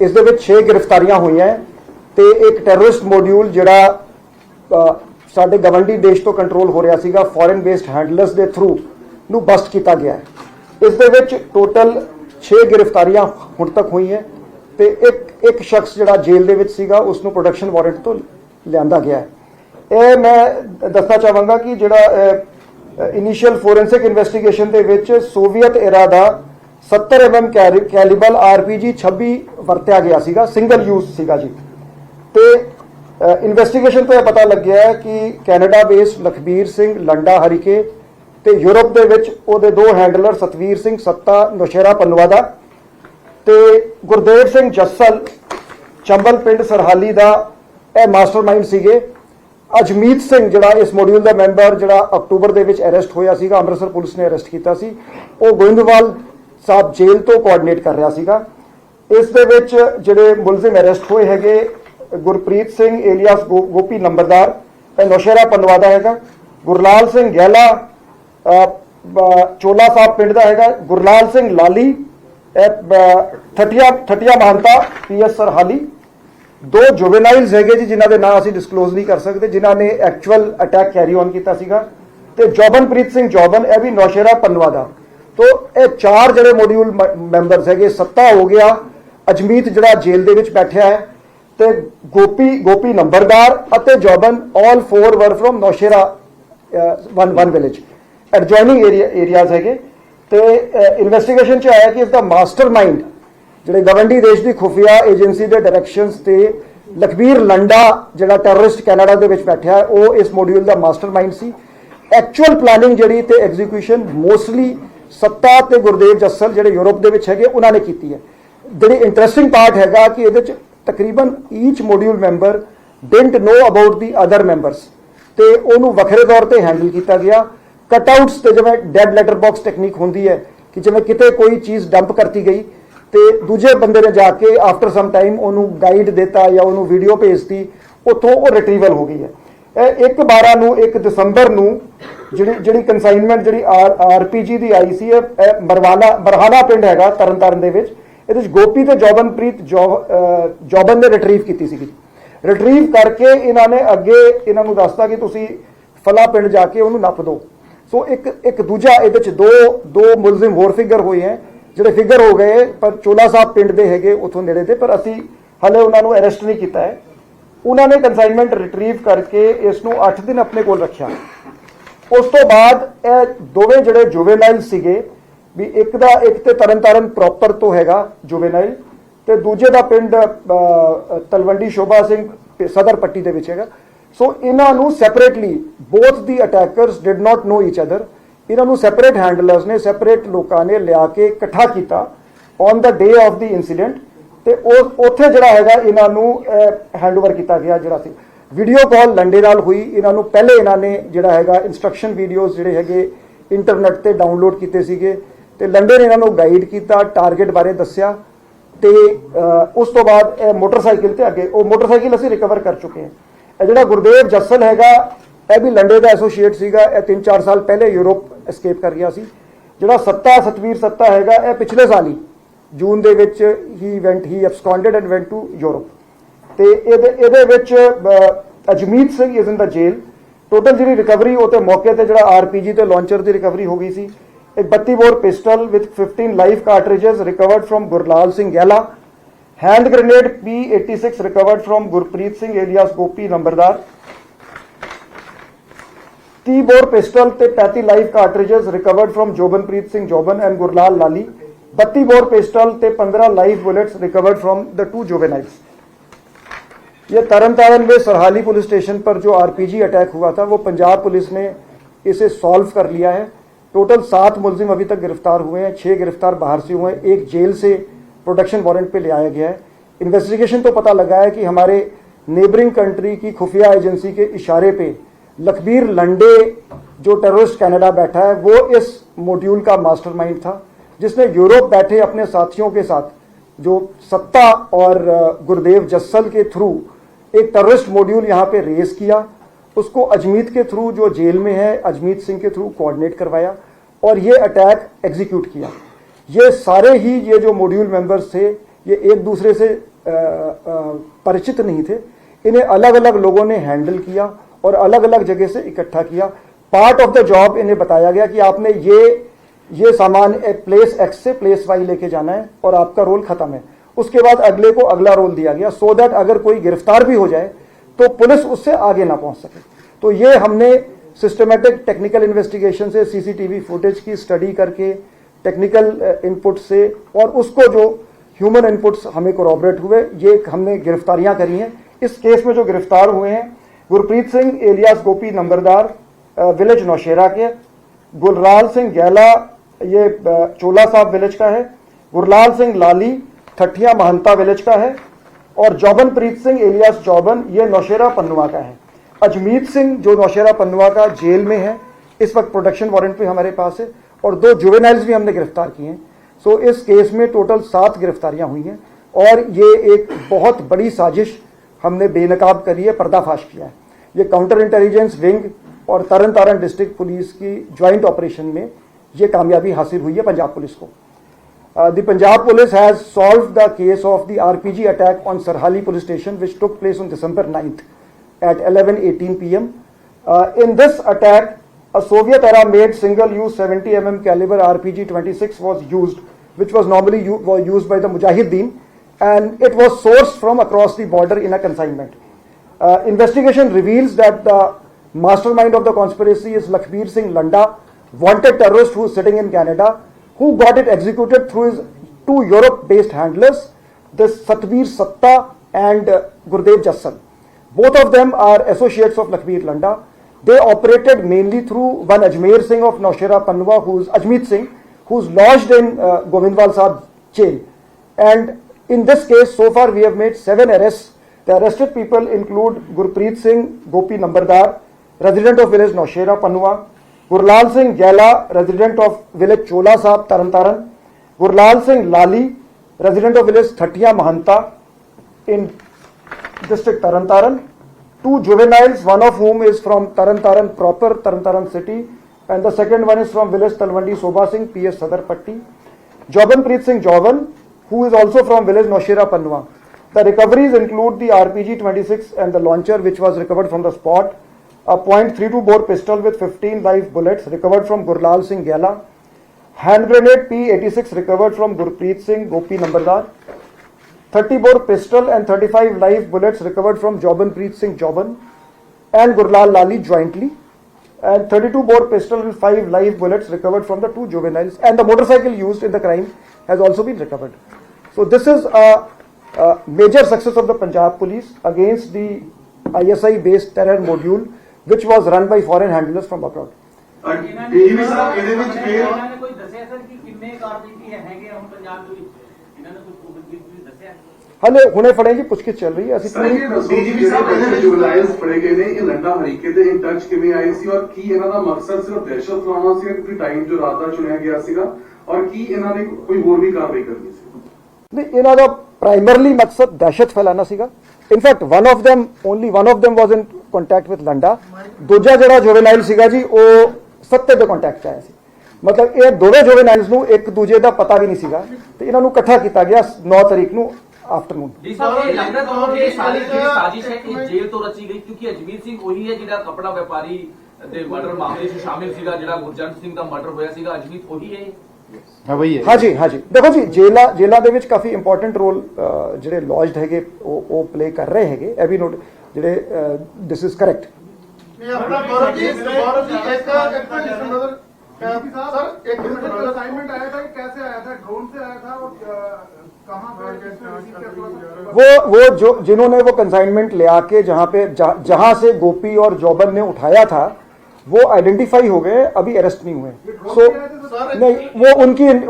इस दे विच 6 गिरफ्तारियां हुई हैं ते एक टैररिस्ट मॉड्यूल जिहड़ा साडे गवंडी देश तो कंट्रोल हो रहा सीगा फॉरेन बेस्ड हैंडलर्स के थ्रू नूं बस्ट किया गया है। इस दे विच टोटल 6 गिरफ्तारियां हुण तक हुई हैं ते एक शख्स जिहड़ा जेल दे विच सीगा उसनूं प्रोडक्शन वारंट तो लिआंदा गया है। ये मैं दसना चाहांगा कि जिहड़ा इनिशियल फोरेंसिक इन्वेस्टिगेशन दे विच सोवियत एरा दा 70 mm कैलिबर RPG 26 वरत्या गया सीगा, सिंगल यूज सीगा जी। तो इन्वेस्टिगेशन तो यह पता लग गया है कि कैनेडा बेस्ड लखबीर सिंह लंडा हरिके ते यूरोप दे विच ओहदे 2 हैंडलर सतवीर सिंह सत्ता नौशेरा पनवादा ते गुरदेव सिंह जस्सल चंबल पिंड सरहाली दा यह मास्टरमाइंड सीगे। अजमीत सिंह जिहड़ा इस मॉड्यूल का मैंबर जिहड़ा अक्तूबर दे विच अरेस्ट होया सीगा, अमृतसर पुलिस ने अरेस्ट किया सी, वो गोइंदवाल साहब जेल तो कोआर्डिनेट कर रहा सीगा। इस दे विच जिहड़े मुलजिम अरेस्ट होए हैगे गुरप्रीत सिंह एलियास गोपी नंबरदार नौशेरा पनवादा हैगा, गुरलाल सिंह गैला चोला साहब पिंड दा हैगा, गुरलाल सिंह लाली ठटिया महंता PS सरहाली। 2 जुवेनाइल्स हैगे जी जिन्हां दे नाम असीं डिस्कलोज नहीं कर सकते, जिन्हां ने एक्चुअल अटैक कैरी ऑन किया सीगा ते जौबनप्रीत सिंह जौबन यह भी नौशेरा पनवादा। तो ये 4 जिहड़े मॉड्यूल मैंबरस हैगे, सत्ता हो गया, अजमीत जिहड़ा जेल दे विच बैठा है ते गोपी नंबरदार अते Jauban all 4 were from Naushera वन विलेज एडजॉइनिंग एरियाज हैगे। तो इन्वेस्टिगेशन च आया कि इसका मास्टरमाइंड जिहड़े गवंडी देश की खुफिया एजेंसी के डायरैक्शनस ते लखबीर लंडा जिहड़ा टैररिस्ट कैनेडा दे विच बैठा है वो इस मॉड्यूल का मास्टरमाइंड सी। एक्चुअल प्लानिंग जिहड़ी ते एग्जीक्यूशन मोस्टली सत्ता ते गुरदेव जस्सल जिहड़े यूरोप दे विच हैगे उन्होंने की है। जिहड़ी इंटरस्टिंग पार्ट हैगा कि इहदे च तकरीबन each module member didn't know about the other members ते उन्होंने वखरे तौर पर हैंडल किया गया। कटआउट्स ते जिवें डेड लैटर बॉक्स टैक्नीक होंदी है कि जिवें किते कोई चीज़ डंप करती गई तो दूजे बंदे ने जाके आफ्टर सम टाइम उन्होंने गाइड देता या उन्होंने वीडियो भेजती, उतों वो रिट्रीवल हो गई है। 1 दिसंबर नूं जिहड़ी कंसाइनमेंट जिहड़ी RPG दी आई सी बरहाना पिंड हैगा तरनताਰਨ दे विच, इहदे विच गोपी ते जौबनप्रीत जौबन ने रिट्रीव की सी। रिट्रीव करके इन्होंने अगे इन्होंने दसता कि तुसी फला पिंड जाके उन्होंने नप दो। सो एक दूजा ये दो मुलजिम होर फिगर हुए हैं जिहड़े फिगर हो गए पर चोला साहब पिंड दे हैगे उथों नेड़े दे, पर असी हले उन्होंने अरेस्ट नहीं किया है। उन्होंने कंसाइनमेंट रिट्रीव करके इसनूं 8 दिन अपने कोल रखा। उस तो बाद ये दोवें जिहड़े जुवेनाइल सीगे भी एक ते तरनताਰਨ प्रॉपर तो हैगा जुवेनाइल ते दूजे दा पिंड तलवंडी शोभा सिंह सदर पट्टी दे विच हैगा। सो इन्हों separately both the attackers did not know each other, इन्हों सैपरेट हैंडलर्स ने सैपरेट लोगों ने लिया के इकट्ठा किया on the day of the incident ते उत्थे जिहड़ा हैगा इन्हों हैंडओवर किया गया। जिहड़ा सी वीडियो कॉल लंडे नाल हुई, इन्हों पहले इन्होंने जिहड़ा हैगा इंस्ट्रक्शन वीडियोज़ जिहड़े हैगे इंटरनेट ते डाउनलोड किए सीगे ते लंडे ने इन्हों गाइड किया, टारगेट बारे दस्सिया ते उस तो बाद मोटरसाइकिल ते अगे वो मोटरसाइकिल असीं रिकवर कर चुके हैं। जिहड़ा गुरदेव जस्सल हैगा यह भी लंडे का एसोसीएट सीगा, 3-4 साल पहले यूरोप एस्केप कर गया सी। जिहड़ा सतवीर सत्ता हैगा यह पिछले साल ही जून दे विच ही absconded and went to Europe ते इहदे विच Ajmeet Singh is in the jail. Total जिहड़ी रिकवरी वो तो मौके ते जिहड़ा RPG ते लॉन्चर की रिकवरी हो गई सी। एक 32 bore pistol with 15 live cartridges recovered from Gurlal Singh गैला। Hand grenade P86 recovered from Gurpreet Singh alias Gopi Nambardar. 30 bore pistol ते 35 live cartridges recovered from Jobanpreet Singh जौबन and Gurlal Lali. 32 bore pistol ते 15 live bullets recovered from the 2 juveniles. ये तरनताਰਨ में सरहाली police station पर जो RPG attack हुआ था वो पंजाब पुलिस ने इसे सॉल्व कर लिया है। टोटल 7 मुलजिम अभी तक गिरफ्तार हुए हैं, 6 गिरफ्तार बाहर से हुए हैं, एक जेल से प्रोडक्शन वारंट पे ले आया गया है। इन्वेस्टिगेशन तो पता लगा है कि हमारे नेबरिंग कंट्री की खुफिया एजेंसी के इशारे पे लखबीर लंडे जो टेररिस्ट कनाडा बैठा है वो इस मॉड्यूल का मास्टरमाइंड था, जिसने यूरोप बैठे अपने साथियों के साथ जो सत्ता और गुरदेव जस्सल के थ्रू एक टेररिस्ट मॉड्यूल यहाँ पे रेस किया, उसको अजमीत के थ्रू जो जेल में है अजमीत सिंह के थ्रू कोऑर्डिनेट करवाया और ये अटैक एग्जीक्यूट किया। ये सारे ही ये जो मॉड्यूल मेंबर्स थे ये एक दूसरे से परिचित नहीं थे। इन्हें अलग अलग लोगों ने हैंडल किया और अलग अलग जगह से इकट्ठा किया। पार्ट ऑफ द जॉब इन्हें बताया गया कि आपने ये सामान प्लेस एक्स से प्लेस वाई लेके जाना है और आपका रोल खत्म है। उसके बाद अगले को अगला रोल दिया गया, सो दैट अगर कोई गिरफ्तार भी हो जाए तो पुलिस उससे आगे ना पहुंच सके। तो ये हमने सिस्टमेटिक टेक्निकल इन्वेस्टिगेशन से, सीसीटीवी फुटेज की स्टडी करके, टेक्निकल इनपुट से और उसको जो ह्यूमन इनपुट्स हमें कोरॉबरेट हुए, ये हमने गिरफ्तारियां करी हैं। इस केस में जो गिरफ्तार हुए हैं, गुरप्रीत सिंह एलियास गोपी नंबरदार विलेज नौशेरा के, गुरलाल सिंह गैला ये चोला साहब विलेज का है, गुरलाल सिंह लाली ठठिया महंता विलेज का है और जौबनप्रीत सिंह एलियास जौबन ये नौशेरा पन्नुआ का है। अजमीत सिंह जो नौशेरा पन्नुआ का जेल में है, इस वक्त प्रोटेक्शन वारंट पे हमारे पास है और 2 जुवेनाइल्स भी हमने गिरफ्तार किए हैं। सो इस केस में टोटल 7 गिरफ्तारियां हुई हैं और ये एक बहुत बड़ी साजिश हमने बेनकाब करी है, पर्दाफाश किया है। ये काउंटर इंटेलिजेंस विंग और तरन तारण डिस्ट्रिक्ट पुलिस की ज्वाइंट ऑपरेशन में ये कामयाबी हासिल हुई है पंजाब पुलिस को। The Punjab police has solved the case of the RPG attack on Sarhali police station, which took place on December 9th at 11:18 p.m. In this attack, a Soviet-era made single-use 70 mm caliber RPG-26 was used, which was normally used by the Mujahideen, and it was sourced from across the border in a consignment. Investigation reveals that the mastermind of the conspiracy is Lakhbir Singh Landa, wanted terrorist who is sitting in Canada, who got it executed through his 2 Europe-based handlers, this Satbir Satta and Gurdev Jassal. Both of them are associates of Lakhbir Landa. They operated mainly through one Ajmer Singh of Naushera Panwa, who's Ajmeet Singh, who's lodged in Govindwal Sahib jail. And in this case, so far we have made 7 arrests. The arrested people include Gurpreet Singh Gopi Nambardar, resident of village Naushera Panwa, Gurlal Singh Gaila resident of village Chola Sahib Tarn Taran, Gurlal Singh Lali resident of village Thathia Mahanta in district Tarn Taran, 2 juveniles, one of whom is from Taran Taran proper, Taran Taran city, and the second one is from village Talwandi Soba Singh, PS Sadarpatti. Jaubanpreet Singh Jauban, who is also from village Naushera Panwa. The recoveries include the RPG-26 and the launcher, which was recovered from the spot, a .32 bore pistol with 15 live bullets recovered from Gurlal Singh Gela, hand grenade P86 recovered from Gurpreet Singh Gopi Nambardar, 30 bore pistol and 35 live bullets recovered from Jaubanpreet Singh Jauban and Gurlal Lali jointly, and 32 bore pistol and 5 live bullets recovered from the 2 juveniles, and the motorcycle used in the crime has also been recovered. So this is a major success of the Punjab police against the ISI based terror module which was run by foreign handlers from abroad. हाले हुणे फड़े जी पुछगिछ चल रही है ਅਸੀਂ ਪੂਰੀ DGP ਸਾਹਿਬ ਇਹਦੇ ਜੁਵਨਾਈਲਸ ਫੜੇ ਗਏ ਨੇ ਇਹ ਲੰਡਾ ਹਰੀਕੇ ਦੇ ਇਨ ਟੱਚ ਕਿਵੇਂ ਆਏ ਸੀ ਔਰ ਕੀ ਇਹਨਾਂ ਦਾ ਮਕਸਦ ਸਿਰਫ ਦਹਿਸ਼ਤ ਫੈਲਾਉਣਾ ਸੀ ਕਿ ਟਾਈਮ ਜੋ ਰਾਤ ਦਾ ਚੁਣਿਆ ਗਿਆ ਸੀਗਾ ਔਰ ਕੀ ਇਹਨਾਂ ਨੇ ਕੋਈ ਹੋਰ ਵੀ ਕਾਰਵਾਈ ਕਰਨੀ ਸੀ? ਨਹੀਂ ਇਹਨਾਂ ਦਾ ਪ੍ਰਾਇਮਰਲੀ ਮਕਸਦ ਦਹਿਸ਼ਤ ਫੈਲਾਉਣਾ ਸੀਗਾ। In fact only one of them was in contact with Landa, ਦੂਜਾ ਜਿਹੜਾ ਜੁਵਨਾਈਲ ਸੀਗਾ ਜੀ ਉਹ ਸੱਤੇ ਦੇ ਕੰਟੈਕਟ 'ਚ ਆਇਆ ਸੀ। ਮਤਲਬ ਇਹ ਦੋਵੇਂ ਜੁਵਨਾਈਲਸ ਨੂੰ ਇੱਕ ਦੂਜੇ ਦਾ ਪਤਾ ਵੀ ਨਹੀਂ ਸੀਗਾ ਤੇ ਇਹਨਾਂ ਨੂੰ ਇਕੱਠਾ ਕੀਤਾ ਗਿਆ 9 ਤਾਰੀਖ ਨੂੰ आफ्टरनून। जी साहब, ये लगता है कि साजिश है कि जेल तो रची गई क्योंकि अजमीत सिंह वही है जिहड़ा कपड़ा व्यापारी दे मर्डर मामले च शामिल सीगा, जिहड़ा गुरजंट सिंह दा मर्डर होया सीगा, अजमीत वही है। हाँ वही है। हाँ जी देखो जी जेला ਦੇ ਵਿੱਚ ਕਾਫੀ ਇੰਪੋਰਟੈਂਟ ਰੋਲ ਜਿਹੜੇ ਲੌਜਡ ਹੈਗੇ ਉਹ ਪਲੇ ਕਰ ਰਹੇ ਹੈਗੇ। ਇਹ ਵੀ ਨੋਟ ਜਿਹੜੇ ਦਿਸ ਇਜ਼ ਕਰੈਕਟ। अपना गौरव जी सर एक असाइनमेंट आया था, कैसे आया था? ड्रोन से आया था और कहां पे? वो जो जिन्होंने वो कंसाइनमेंट ले आके जहां से गोपी और जौबन ने उठाया था वो आइडेंटिफाई हो गए, अभी अरेस्ट नहीं हुए। सो नहीं, वो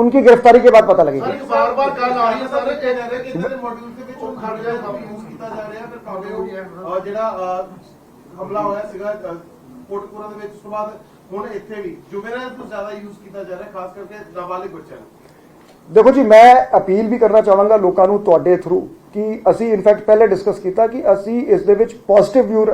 उनकी गिरफ्तारी के बाद पता लगेगा। बार बार कल आ रही है सर कि इधर मॉड्यूल के ਵਿੱਚ ਉਹ ਖੜ ਗਿਆ, ਕਾਫੀ ਯੂਜ਼ ਕੀਤਾ ਜਾ ਰਿਹਾ, ਫਿਰ ਕਾਫੀ ਹੋ ਗਿਆ ਜਿਹੜਾ ਹਮਲਾ ਹੋਇਆ ਸੀਗਾ ਕੋਟਕਪੂਰਾ ਦੇ ਵਿੱਚ, ਉਸ ਤੋਂ ਬਾਅਦ ਹੁਣ ਇੱਥੇ ਵੀ ਜੁਵੇਨਾਈਲ ਤੋਂ ਜ਼ਿਆਦਾ ਯੂਜ਼ ਕੀਤਾ ਜਾ ਰਿਹਾ, ਖਾਸ ਕਰਕੇ ਨਾਬਾਲਿਗ ਬੱਚਿਆਂ ਨੂੰ। देखो जी मैं अपील भी करना चाहांगा लोगों ਨੂੰ ਤੁਹਾਡੇ ਥਰੂ ਕਿ ਅਸੀਂ ਇਨਫੈਕਟ ਪਹਿਲੇ ਡਿਸਕਸ ਕੀਤਾ ਕਿ ਅਸੀਂ ਇਸ ਦੇ ਵਿੱਚ ਪੋਜ਼ਿਟਿਵ ਵਿਊ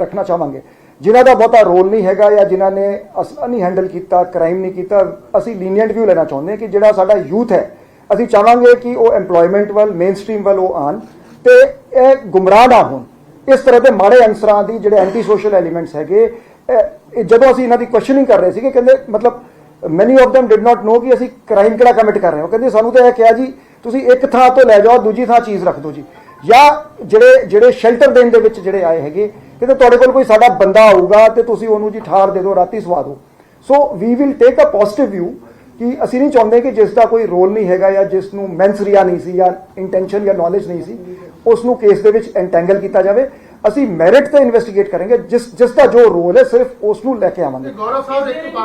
ਰੱਖਣਾ ਚਾਹਾਂਗੇ। ਜਿਨ੍ਹਾਂ ਦਾ ਬਹੁਤਾ ਰੋਲ ਨਹੀਂ ਹੈਗਾ ਜਾਂ ਜਿਨ੍ਹਾਂ ਨੇ ਅਸਲਾ ਨਹੀਂ ਹੈਂਡਲ ਕੀਤਾ, ਕ੍ਰਾਈਮ ਨਹੀਂ ਕੀਤਾ, ਅਸੀਂ ਲੀਨੀਅੰਟ ਵਿਊ ਲੈਣਾ ਚਾਹੁੰਦੇ ਹਾਂ ਕਿ ਜਿਹੜਾ ਸਾਡਾ ਯੂਥ ਹੈ ਅਸੀਂ ਚਾਹਾਂਗੇ ਕਿ ਉਹ EMPLOYMENT ਵੱਲ ਮੇਨ ਸਟ੍ਰੀਮ ਵੱਲ ਉਹ ਆਉਣ ਤੇ ਇਹ ਗੁੰਮਰਾਹ ਨਾ ਹੋਣ ਇਸ ਤਰ੍ਹਾਂ ਦੇ ਮਾੜੇ ਅਨਸਰਾਂ ਦੀ ਜਿਹੜੇ ਐਂਟੀ ਸੋਸ਼ਲ ਐਲੀਮੈਂਟਸ ਹੈਗੇ। ਇਹ ਜਦੋਂ ਅਸੀਂ ਇਹਨਾਂ ਦੀ ਕੁਐਸਚਨਿੰਗ ਕਰ ਰਹੇ ਸੀਗੇ ਕਹਿੰਦੇ ਮਤਲਬ ਮੈਨੀ of them did not know ਕਿ ਅਸੀਂ ਕ੍ਰਾਈਮ ਕਿਹੜਾ ਕਮਿਟ ਕਰ ਰਹੇ ਹਾਂ। ਕਹਿੰਦੇ ਸਾਨੂੰ ਤਾਂ ਇਹ ਕਿਹਾ ਜੀ ਤੁਸੀਂ ਇੱਕ ਥਾਂ ਤੋਂ ਲੈ ਜਾਓ ਦੂਜੀ ਥਾਂ ਚੀਜ਼ ਰੱਖ ਦਿਓ ਜੀ, ਜਾਂ ਜਿਹੜੇ ਸ਼ੈਲਟਰ ਦੇਣ ਦੇ ਵਿੱਚ ਜਿਹੜੇ ਆਏ ਹੈਗੇ ਕਹਿੰਦੇ ਤੁਹਾਡੇ ਕੋਲ ਕੋਈ ਸਾਡਾ ਬੰਦਾ ਆਊਗਾ ਤੇ ਤੁਸੀਂ ਉਹਨੂੰ ਜੀ ਠਾਰ ਦੇ ਦਿਓ, ਰਾਤੀ ਸਵਾ ਦਿਓ। So we will take a positive view ਕਿ ਅਸੀਂ ਨਹੀਂ ਚਾਹੁੰਦੇ ਕਿ ਜਿਸ ਦਾ ਕੋਈ ਰੋਲ ਨਹੀਂ ਹੈਗਾ ਜਾਂ ਜਿਸ ਨੂੰ ਮੈਂਸਰੀਆ ਨਹੀਂ ਸੀ ਜਾਂ ਇੰਟੈਂਸ਼ਨ ਜਾਂ ਨੌਲੇਜ ਨਹੀਂ ਸੀ ਉਸ ਨੂੰ ਕੇਸ ਦੇ ਵਿੱਚ ਐਂਟੈਂਗਲ ਕੀਤਾ ਜਾਵੇ। ਅਸੀਂ ਮੈਰਿਟ ਤੇ ਇਨਵੈਸਟੀਗੇਟ ਕਰਾਂਗੇ, ਜਿਸ ਦਾ ਜੋ ਰੋਲ ਹੈ ਸਿਰਫ ਉਸ ਨੂੰ ਲੈ ਕੇ ਆਵਾਂਗੇ। ਗੌਰਵ ਸਾਹਿਬ ਇੱਕ